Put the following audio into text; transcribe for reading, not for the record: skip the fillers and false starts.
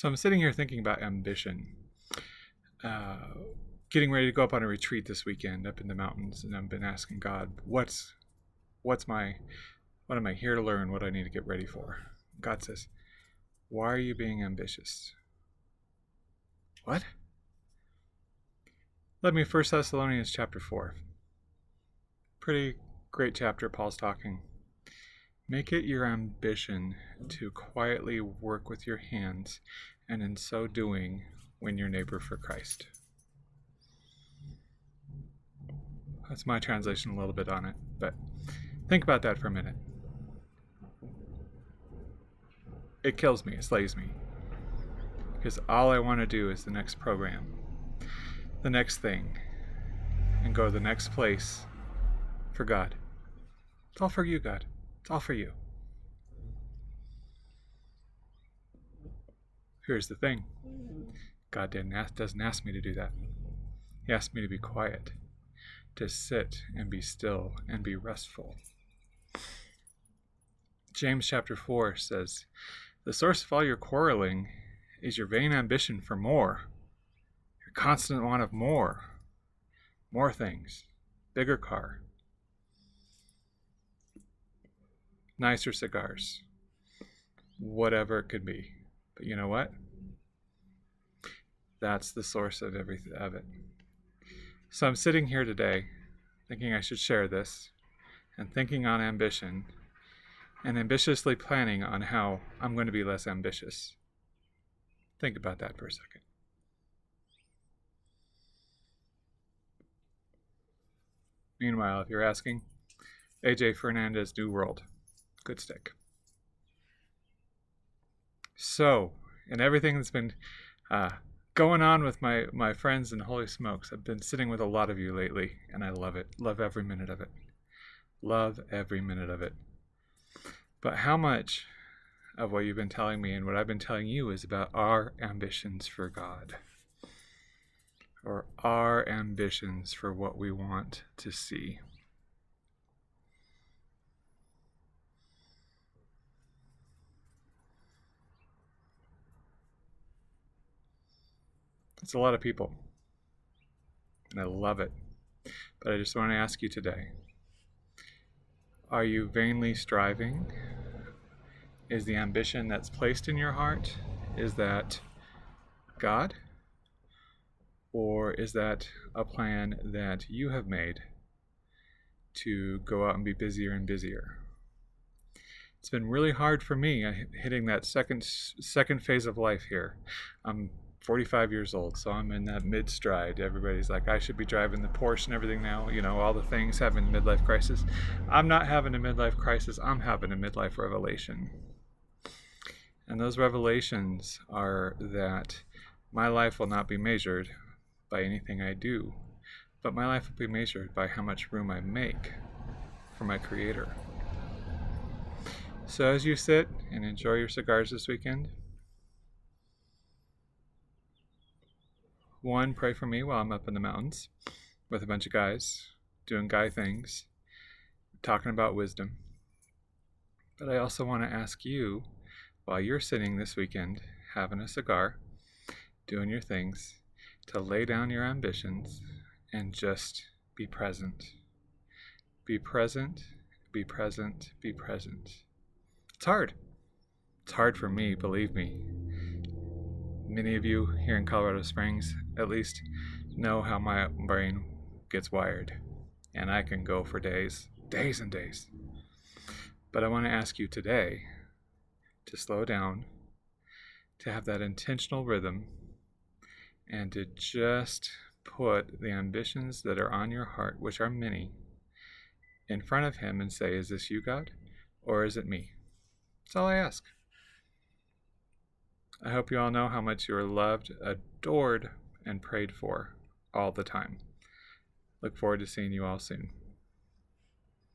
So I'm sitting here thinking about ambition. Getting ready to go up on a retreat this weekend up in the mountains, and I've been asking God, what am I here to learn? What do I need to get ready for? God says, why are you being ambitious? What? Let me 1 Thessalonians chapter 4. Pretty great chapter. Paul's talking. Make it your ambition to quietly work with your hands, and in so doing, win your neighbor for Christ. That's my translation a little bit on it, but think about that for a minute. It kills me, it slays me, because all I want to do is the next program, the next thing, and go to the next place for God. It's all for you, God. It's all for you. Here's the thing. God doesn't ask me to do that. He asked me to be quiet, to sit and be still and be restful. James chapter 4 says, the source of all your quarreling is your vain ambition for more, your constant want of more things, bigger car, nicer cigars, whatever it could be. But you know what? That's the source of everything of it. So I'm sitting here today thinking I should share this, and thinking on ambition, and ambitiously planning on how I'm going to be less ambitious. Think about that for a second. Meanwhile, if you're asking, AJ Fernandez, New World. Good stick. So, and everything that's been going on with my friends and holy smokes, I've been sitting with a lot of you lately, and I love it. Love every minute of it. Love every minute of it. But how much of what you've been telling me and what I've been telling you is about our ambitions for God, or our ambitions for what we want to see? It's a lot of people, and I love it. But I just want to ask you today, are you vainly striving? Is the ambition that's placed in your heart, is that God? Or is that a plan that you have made to go out and be busier and busier? It's been really hard for me hitting that second phase of life here. I'm 45 years old, so I'm in that mid-stride. Everybody's like, I should be driving the Porsche and everything now, all the things, having a midlife crisis. I'm not having a midlife crisis, I'm having a midlife revelation. And those revelations are that my life will not be measured by anything I do, but my life will be measured by how much room I make for my Creator. So as you sit and enjoy your cigars this weekend, one, pray for me while I'm up in the mountains with a bunch of guys doing guy things, talking about wisdom. But I also want to ask you, while you're sitting this weekend having a cigar, doing your things, to lay down your ambitions and just be present. Be present, be present, be present. It's hard. It's hard for me, believe me. Many of you here in Colorado Springs at least know how my brain gets wired, and I can go for days and days. But I want to ask you today to slow down, to have that intentional rhythm, and to just put the ambitions that are on your heart, which are many, in front of Him and say, is this you, God, or is it me? That's all I ask. I hope you all know how much you are loved, adored, and prayed for all the time. Look forward to seeing you all soon.